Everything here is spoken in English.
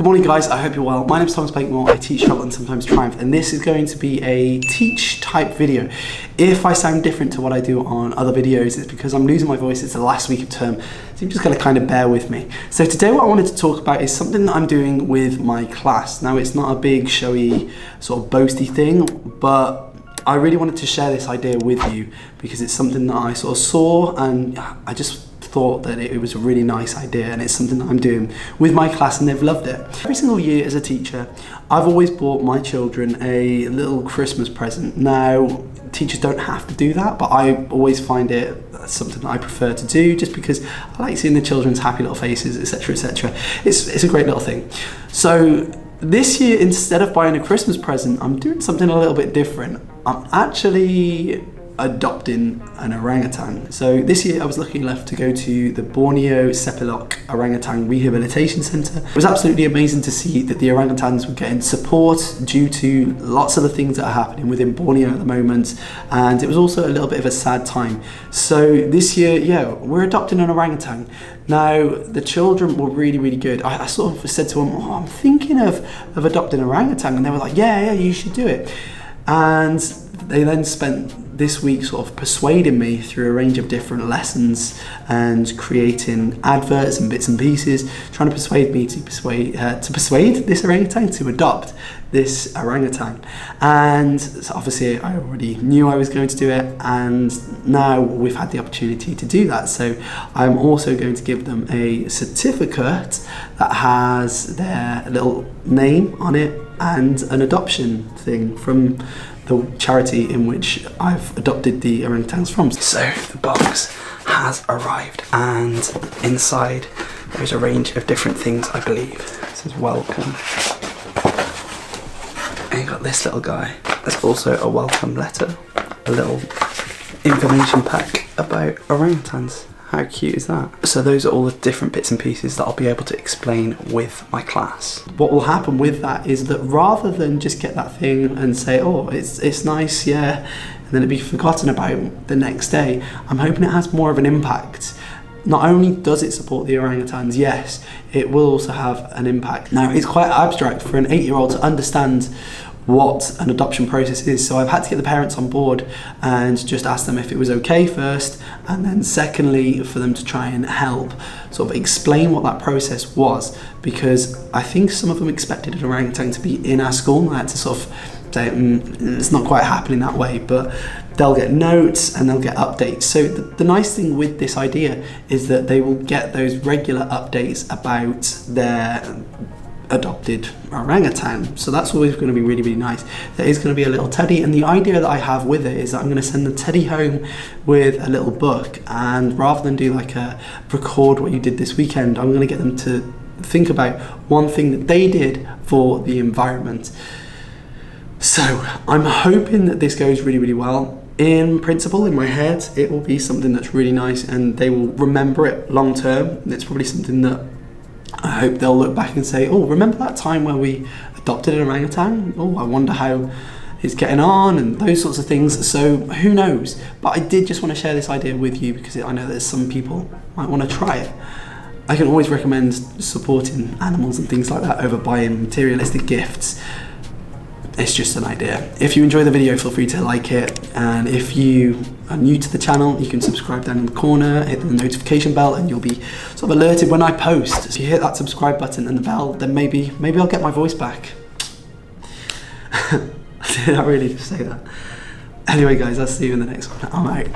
Good morning guys, I hope you're well. My name is Blakemore, I teach Struggle and Sometimes Triumph, and this is going to be a teach type video. If I sound different to what I do on other videos, it's because I'm losing my voice. It's the last week of term, so you're just going to kind of bear with me. So today what I wanted to talk about is something that I'm doing with my class. Now it's not a big showy sort of boasty thing, but I really wanted to share this idea with you because it's something that I sort of saw and I just thought that it was a really nice idea, and it's something that I'm doing with my class and they've loved it. Every single year as a teacher, I've always bought my children a little Christmas present. Now, teachers don't have to do that, but I always find it something that I prefer to do just because I like seeing the children's happy little faces, etc, etc. It's a great little thing. So this year, instead of buying a Christmas present, I'm doing something a little bit different. I'm actually adopting an orangutan. So this year I was lucky enough to go to the Borneo Sepilok Orangutan Rehabilitation Centre. It was absolutely amazing to see that the orangutans were getting support due to lots of the things that are happening within Borneo at the moment, and it was also a little bit of a sad time. So this year, yeah, we're adopting an orangutan. Now, the children were really good. I sort of said to them, oh, I'm thinking of adopting an orangutan, and they were like, yeah, you should do it. And they then spent this week sort of persuading me through a range of different lessons and creating adverts and bits and pieces, trying to persuade me to persuade this orangutan to adopt this orangutan. And so obviously I already knew I was going to do it, and now we've had the opportunity to do that. So I'm also going to give them a certificate that has their little name on it and an adoption thing from the charity in which I've adopted the orangutans from. So the box has arrived, and inside there's a range of different things, I believe. It says welcome. And you got this little guy. There's also a welcome letter, a little information pack about orangutans. How cute is that? So those are all the different bits and pieces that I'll be able to explain with my class. What will happen with that is that rather than just get that thing and say, oh, it's nice, yeah, and then it'd be forgotten about the next day, I'm hoping it has more of an impact. Not only does it support the orangutans, yes, it will also have an impact. Now, it's quite abstract for an 8-year-old to understand what an adoption process is, so I've had to get the parents on board and just ask them if it was okay first, and then secondly for them to try and help sort of explain what that process was, because I think some of them expected an orangutan to be in our school, and I had to sort of say it's not quite happening that way, but they'll get notes and they'll get updates. So the nice thing with this idea is that they will get those regular updates about their adopted orangutan. So that's always going to be really nice. There is going to be a little teddy, and the idea that I have with it is that I'm going to send the teddy home with a little book, and rather than do like a record what you did this weekend, I'm going to get them to think about one thing that they did for the environment. So I'm hoping that this goes really well. In principle, in my head, it will be something that's really nice and they will remember it long term, and it's probably something that I hope they'll look back and say, oh, remember that time where we adopted an orangutan? Oh, I wonder how it's getting on, and those sorts of things. So who knows? But I did just want to share this idea with you because I know that some people might want to try it. I can always recommend supporting animals and things like that over buying materialistic gifts. It's just an idea. If you enjoy the video, feel free to like it, and if you are new to the channel, you can subscribe down in the corner, hit the notification bell, and you'll be sort of alerted when I post. If you hit that subscribe button and the bell, then maybe I'll get my voice back. Did I really just say that? Anyway guys, I'll see you in the next one. I'm out.